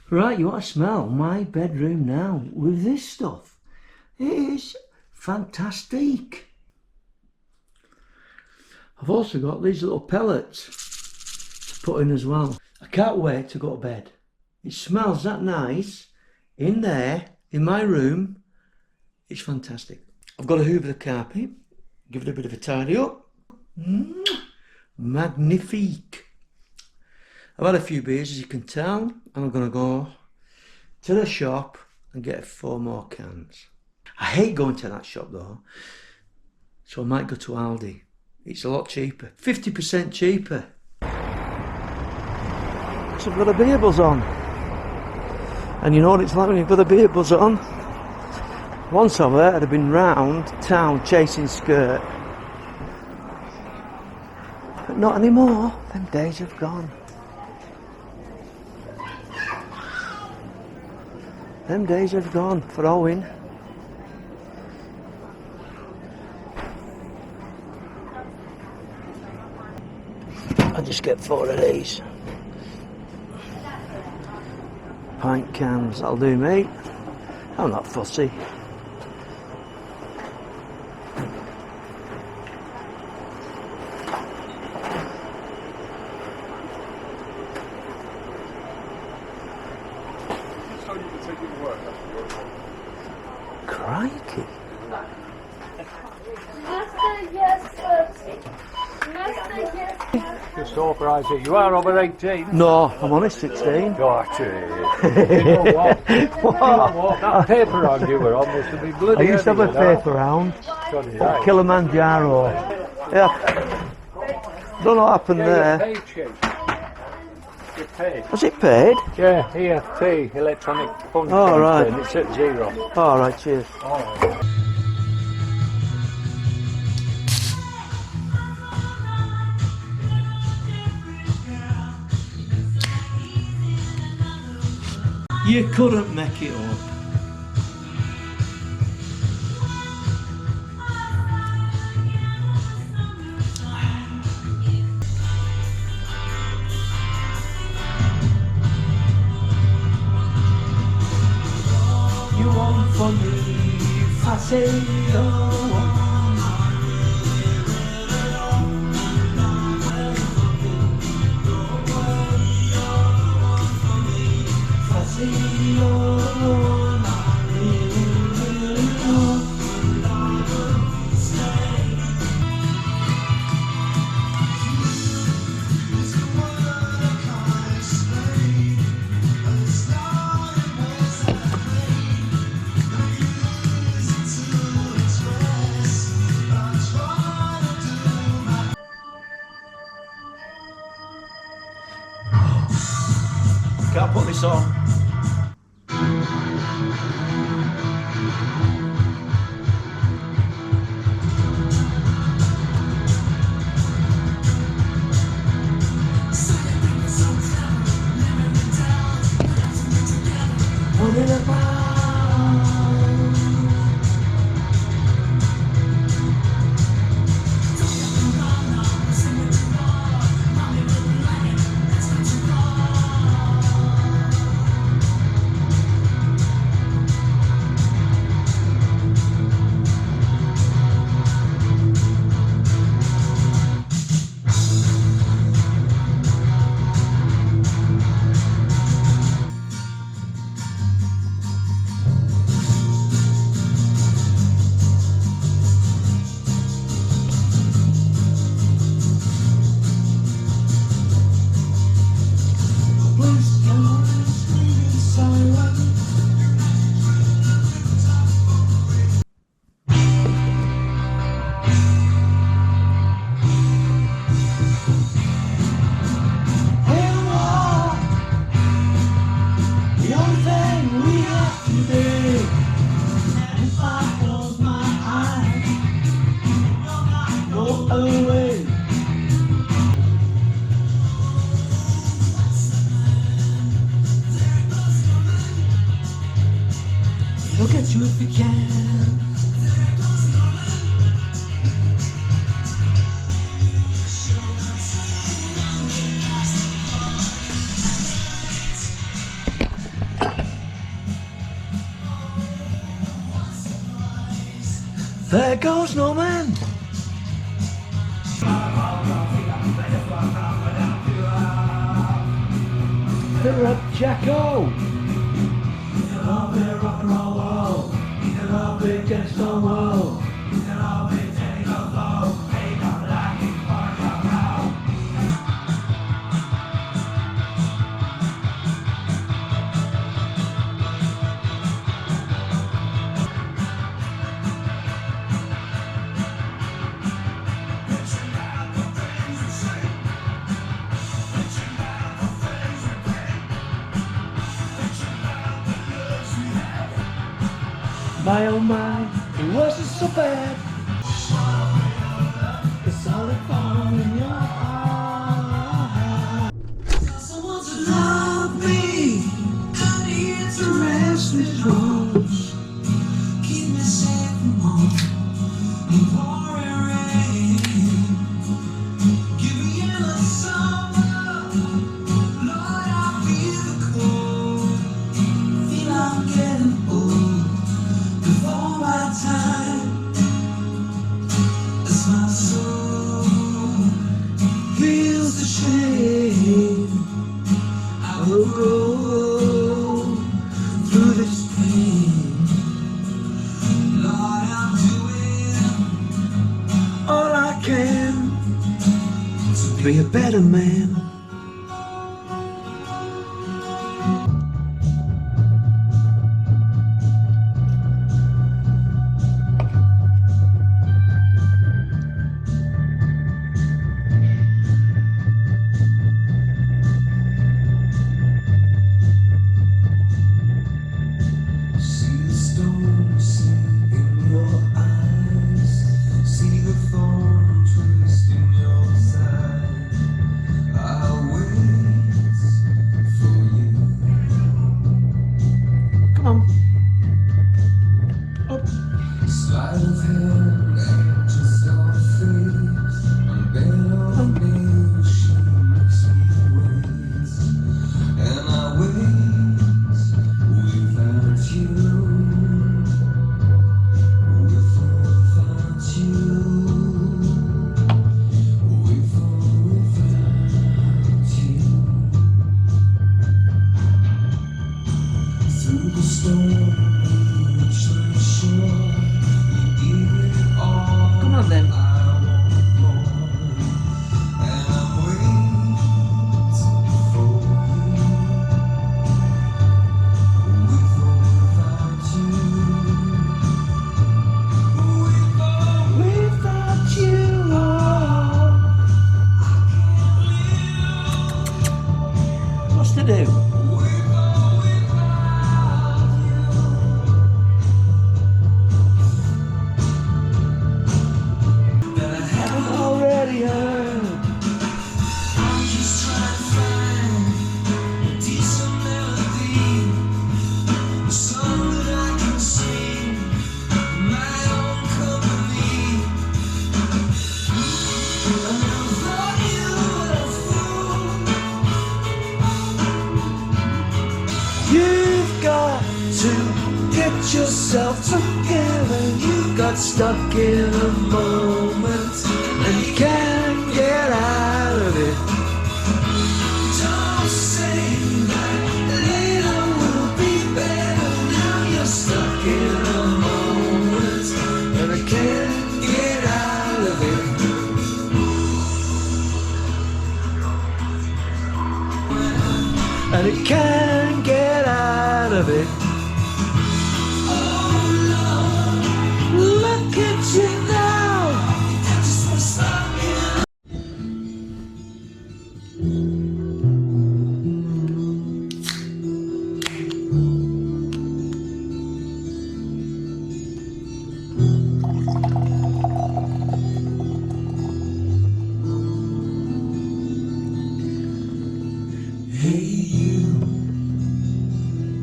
Right, you want to smell my bedroom now with this stuff. It is fantastic. I've also got these little pellets to put in as well. I can't wait to go to bed. It smells that nice in there, in my room. It's fantastic. I've got to hoover the carpet, give it a bit of a tidy up. Magnifique. I've had a few beers, as you can tell, and I'm going to go to the shop and get 4 more cans. I hate going to that shop though, so I might go to Aldi. It's a lot cheaper, 50% cheaper. So I've got a beer buzz on. And you know what it's like when you've got a beer buzz on? Once I've heard I'd have been round town chasing skirt. But not anymore, them days have gone. Them days have gone for Owen. I'll just get 4 of these. Pint cans, that'll do me. I'm not fussy. Crikey. Just authorise it. You are over 18. No, I'm only 16. Got it. You know what? You know what? That paper round you were on must have been bloody. I used to have a paper round. Right. Kilimanjaro. Yeah. Don't know what happened there. Paid, Chief. You're paid. Was it paid? Yeah, EFT, electronic fund Oh, right. It's at 0. All right, cheers. All right. You couldn't make it up. You want for me if I say oh. Can't put this on. There goes no man. Fill up Jacko. I'll be rock and roll wall. I'll be against the wall. I'll be taking a flow. Hey, don't like it, rock and roll. My oh my, it wasn't so bad. It's all it found in your heart. Someone to love me, I need to rest these roads. Keep me safe from home, in pouring rain. Give me in the summer, Lord, I feel the cold. Feel I'm getting old. Before my time, as my soul feels the shame, I will go through this pain. Lord, I'm doing all I can to be a better man. Come on then. What's to do? You've got to get yourself together. You got stuck in a moment and you can't get out of it. Don't say that later will be better. Now you're stuck in a moment and I can't get out of it. And it can't get out of it. Oh Lord, look at you now. Just for something. Hey you,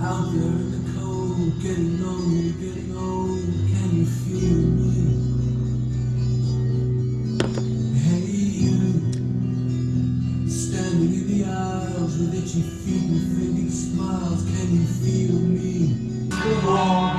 out there in the cold, getting on, can you feel me? Hey you, standing in the aisles with itchy feet and fading smiles, can you feel me? Come on,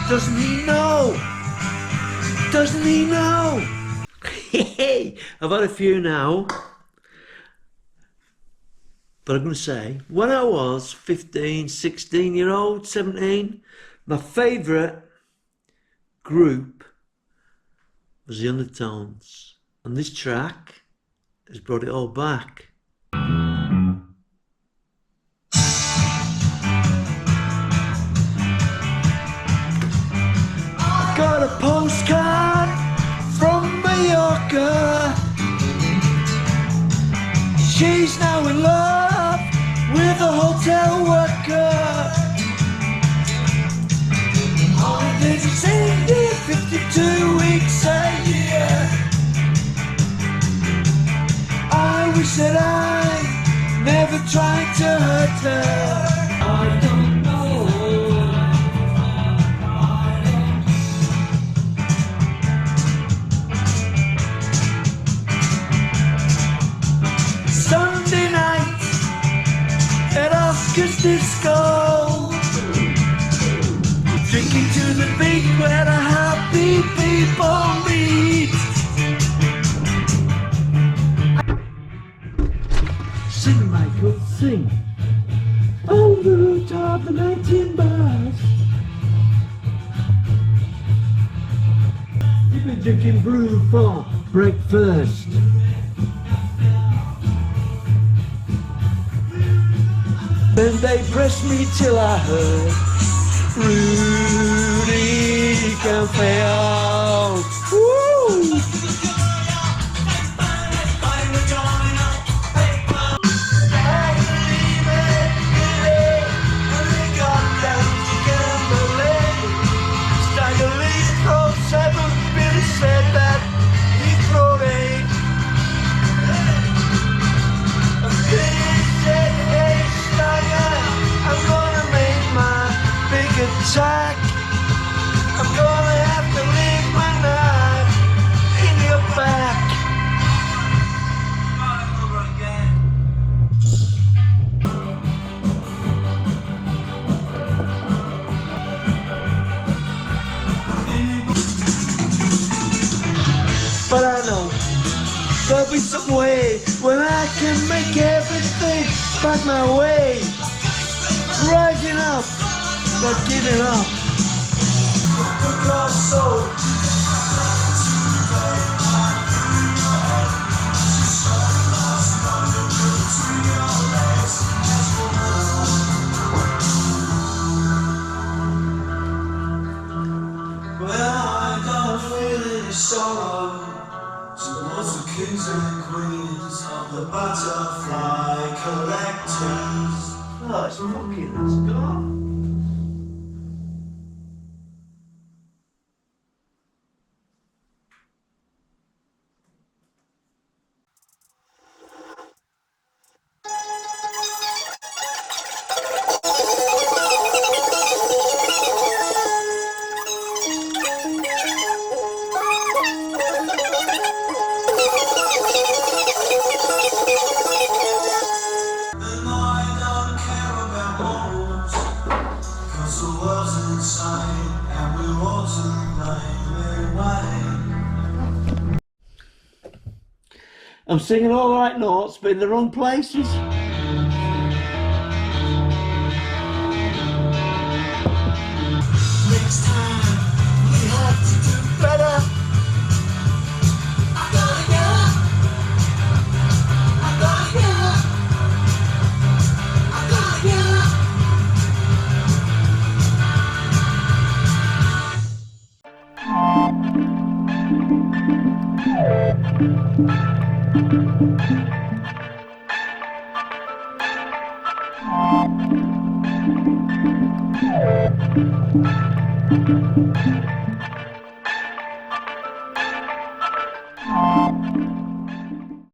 Doesn't he know? Doesn't he know? I've had a few now. But I'm going to say, when I was 15, 16-year-old, 17, my favourite group was the Undertones. And this track has brought it all back. I got a postcard from Mallorca. She's now in love with a hotel worker. Holidays extended 52 weeks a year. I wish that I never tried to hurt her. I don't know. Sunday night at Oscar's Disco, drinking to the beat where the happy people meet. Sing, Michael, sing. On the route of the 19 bars, you've been drinking brew for breakfast. Then they pressed me till I heard Rudy can fail. Woo! Attack. I'm gonna have to leave my knife in your back. But I know there'll be some way when I can make everything back my way. Rising up, not giving up. Well, I don't feel any sorrow towards the kings and queens of the butterfly collectors. Oh, it's fucking, it's gone. I'm singing all the right notes, but in the wrong places. Next time we have to do better. I gotta get up. I gotta get up. I gotta get up.